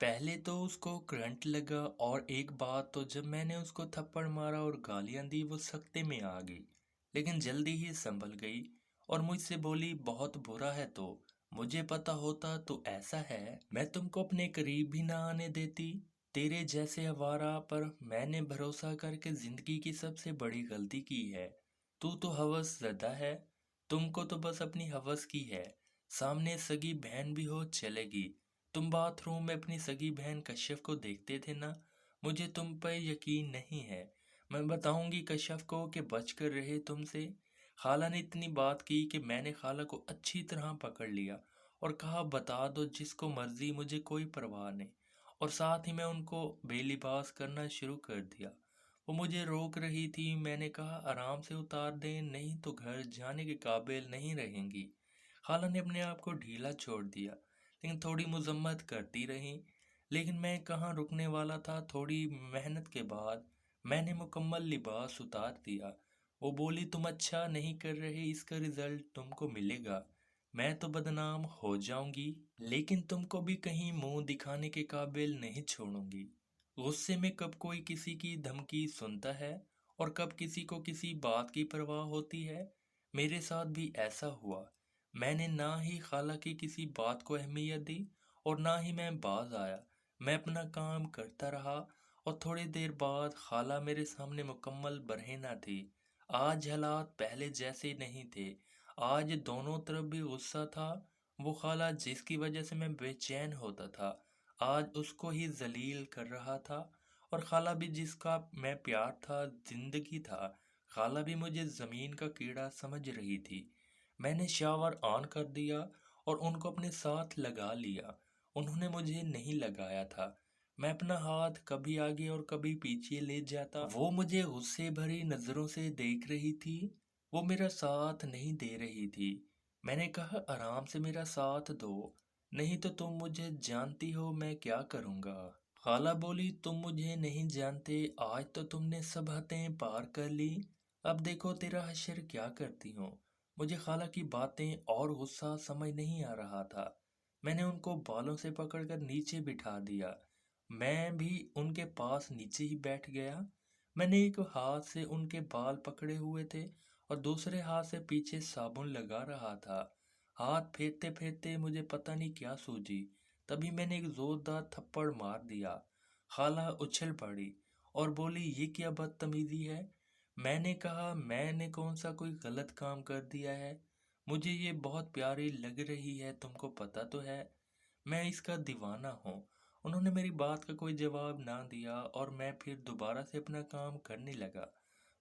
پہلے تو اس کو کرنٹ لگا، اور ایک بات تو جب میں نے اس کو تھپڑ مارا اور گالیاں دی وہ سکتے میں آ گئی، لیکن جلدی ہی سنبھل گئی اور مجھ سے بولی بہت برا ہے، تو مجھے پتا ہوتا تو ایسا ہے میں تم کو اپنے قریب بھی نہ آنے دیتی۔ تیرے جیسے آوارہ پر میں نے بھروسہ کر کے زندگی کی سب سے بڑی غلطی کی ہے۔ تو ہوس زدہ ہے، تم کو تو بس اپنی ہوس کی ہے۔ سامنے سگی بہن بھی ہو چلے گی۔ تم باتھ روم میں اپنی سگی بہن کشف کو دیکھتے تھے نا؟ مجھے تم پہ یقین نہیں ہے۔ میں بتاؤں گی کشف کو کہ بچ کر رہے تم سے۔ خالہ نے اتنی بات کی کہ میں نے خالہ کو اچھی طرح پکڑ لیا اور کہا بتا دو جس کو مرضی، مجھے کوئی پرواہ نہیں، اور ساتھ ہی میں ان کو بے لباس کرنا شروع کر دیا۔ وہ مجھے روک رہی تھی، میں نے کہا آرام سے اتار دیں نہیں تو گھر جانے کے قابل نہیں رہیں گی۔ خالہ نے اپنے آپ کو ڈھیلا چھوڑ دیا لیکن تھوڑی مذمت کرتی رہی، لیکن میں کہاں رکنے والا تھا۔ تھوڑی محنت کے بعد میں نے مکمل لباس اتار دیا۔ وہ بولی تم اچھا نہیں کر رہے، اس کا رزلٹ تم کو ملے گا، میں تو بدنام ہو جاؤں گی لیکن تم کو بھی کہیں منہ دکھانے کے قابل نہیں چھوڑوں گی۔ غصے میں کب کوئی کسی کی دھمکی سنتا ہے اور کب کسی کو کسی بات کی پرواہ ہوتی ہے؟ میرے ساتھ بھی ایسا ہوا۔ میں نے نہ ہی خالہ کی کسی بات کو اہمیت دی اور نہ ہی میں باز آیا۔ میں اپنا کام کرتا رہا اور تھوڑی دیر بعد خالہ میرے سامنے مکمل برہنہ تھی۔ آج حالات پہلے جیسے نہیں تھے، آج دونوں طرف بھی غصہ تھا۔ وہ خالہ جس کی وجہ سے میں بے چین ہوتا تھا آج اس کو ہی ذلیل کر رہا تھا، اور خالہ بھی جس کا میں پیار تھا، زندگی تھا، خالہ بھی مجھے زمین کا کیڑا سمجھ رہی تھی۔ میں نے شاور آن کر دیا اور ان کو اپنے ساتھ لگا لیا۔ انہوں نے مجھے نہیں لگایا تھا۔ میں اپنا ہاتھ کبھی آگے اور کبھی پیچھے لے جاتا۔ وہ مجھے غصے بھری نظروں سے دیکھ رہی تھی، وہ میرا ساتھ نہیں دے رہی تھی۔ میں نے کہا آرام سے میرا ساتھ دو، نہیں تو تم مجھے جانتی ہو میں کیا کروں گا۔ خالہ بولی تم مجھے نہیں جانتے، آج تو تم نے سب حدیں پار کر لی، اب دیکھو تیرا حشر کیا کرتی ہوں۔ مجھے خالہ کی باتیں اور غصہ سمجھ نہیں آ رہا تھا۔ میں نے ان کو بالوں سے پکڑ کر نیچے بٹھا دیا۔ میں بھی ان کے پاس نیچے ہی بیٹھ گیا۔ میں نے ایک ہاتھ سے ان کے بال پکڑے ہوئے تھے اور دوسرے ہاتھ سے پیچھے صابن لگا رہا تھا۔ ہاتھ پھیرتے پھیرتے مجھے پتہ نہیں کیا سوجی، تبھی میں نے ایک زوردار تھپڑ مار دیا۔ خالہ اچھل پڑی اور بولی یہ کیا بدتمیزی ہے؟ میں نے کہا میں نے کون سا کوئی غلط کام کر دیا ہے؟ مجھے یہ بہت پیاری لگ رہی ہے، تم کو پتہ تو ہے میں اس کا دیوانہ ہوں۔ انہوں نے میری بات کا کوئی جواب نہ دیا اور میں پھر دوبارہ سے اپنا کام کرنے لگا۔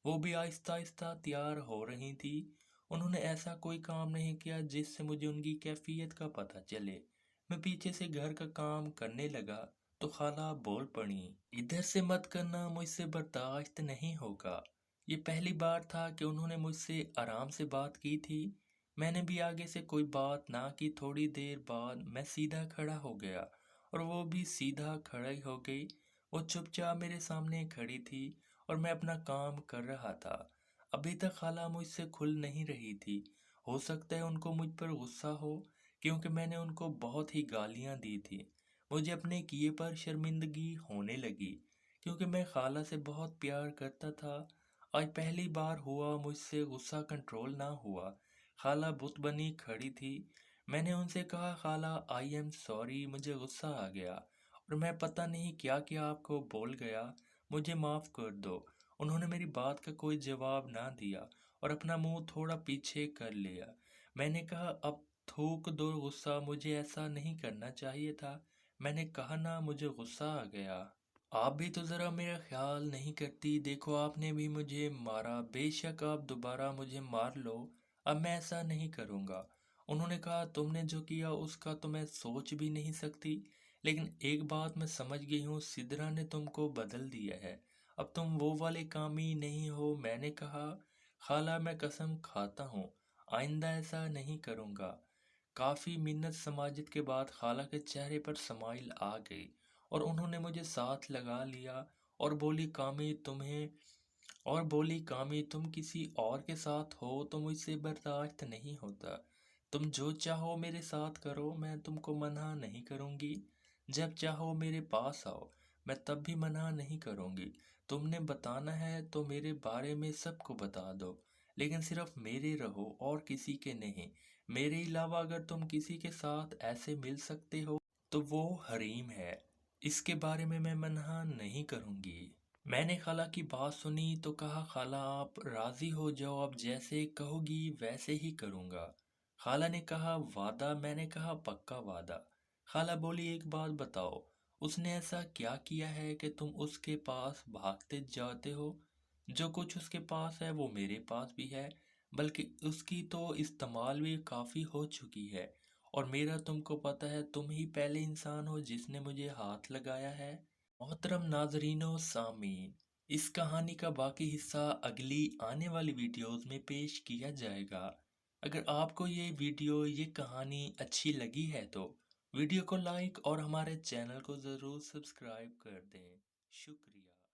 وہ بھی آہستہ آہستہ تیار ہو رہی تھی۔ انہوں نے ایسا کوئی کام نہیں کیا جس سے مجھے ان کی کیفیت کا پتہ چلے۔ میں پیچھے سے گھر کا کام کرنے لگا تو خالہ بول پڑی ادھر سے مت کرنا، مجھ سے برداشت نہیں ہوگا۔ یہ پہلی بار تھا کہ انہوں نے مجھ سے آرام سے بات کی تھی۔ میں نے بھی آگے سے کوئی بات نہ کی۔ تھوڑی دیر بعد میں سیدھا کھڑا ہو گیا اور وہ بھی سیدھا کھڑی ہو گئی۔ وہ چپ چاپ میرے سامنے کھڑی تھی اور میں اپنا کام کر رہا تھا۔ ابھی تک خالہ مجھ سے کھل نہیں رہی تھی۔ ہو سکتا ہے ان کو مجھ پر غصہ ہو کیونکہ میں نے ان کو بہت ہی گالیاں دی تھی۔ مجھے اپنے کیے پر شرمندگی ہونے لگی کیونکہ میں خالہ سے بہت پیار کرتا تھا۔ آج پہلی بار ہوا مجھ سے غصہ کنٹرول نہ ہوا۔ خالہ بت بنی کھڑی تھی۔ میں نے ان سے کہا خالہ آئی ایم سوری، مجھے غصہ آ گیا اور میں پتہ نہیں کیا کیا آپ کو بول گیا، مجھے معاف کر دو۔ انہوں نے میری بات کا کوئی جواب نہ دیا اور اپنا منہ تھوڑا پیچھے کر لیا۔ میں نے کہا اب تھوک دو غصہ، مجھے ایسا نہیں کرنا چاہیے تھا۔ میں نے کہا نا مجھے غصہ آ گیا۔ آپ بھی تو ذرا میرا خیال نہیں کرتی، دیکھو آپ نے بھی مجھے مارا، بے شک آپ دوبارہ مجھے مار لو، اب میں ایسا نہیں کروں گا۔ انہوں نے کہا تم نے جو کیا اس کا تو میں سوچ بھی نہیں سکتی، لیکن ایک بات میں سمجھ گئی ہوں، سدرا نے تم کو بدل دیا ہے، اب تم وہ والے کامی نہیں ہو۔ میں نے کہا خالہ میں قسم کھاتا ہوں آئندہ ایسا نہیں کروں گا۔ کافی منت سماجت کے بعد خالہ کے چہرے پر سمائل آ گئی اور انہوں نے مجھے ساتھ لگا لیا اور بولی کامی تم کسی اور کے ساتھ ہو تو مجھ سے برداشت نہیں ہوتا، تم جو چاہو میرے ساتھ کرو، میں تم کو منع نہیں کروں گی۔ جب چاہو میرے پاس آؤ، میں تب بھی منع نہیں کروں گی۔ تم نے بتانا ہے تو میرے بارے میں سب کو بتا دو، لیکن صرف میرے رہو اور کسی کے نہیں۔ میرے علاوہ اگر تم کسی کے ساتھ ایسے مل سکتے ہو تو وہ حریم ہے، اس کے بارے میں منع نہیں کروں گی۔ میں نے خالہ کی بات سنی تو کہا، خالہ آپ راضی ہو جاؤ، اب جیسے کہو گی ویسے ہی کروں گا۔ خالہ نے کہا وعدہ؟ میں نے کہا پکا وعدہ۔ خالہ بولی ایک بات بتاؤ، اس نے ایسا کیا کیا ہے کہ تم اس کے پاس بھاگتے جاتے ہو؟ جو کچھ اس کے پاس ہے وہ میرے پاس بھی ہے، بلکہ اس کی تو استعمال بھی کافی ہو چکی ہے، اور میرا تم کو پتہ ہے تم ہی پہلے انسان ہو جس نے مجھے ہاتھ لگایا ہے۔ محترم ناظرین و سامعین، اس کہانی کا باقی حصہ اگلی آنے والی ویڈیوز میں پیش کیا جائے گا۔ اگر آپ کو یہ کہانی اچھی لگی ہے تو ویڈیو کو لائک اور ہمارے چینل کو ضرور سبسکرائب کر دیں۔ شکریہ۔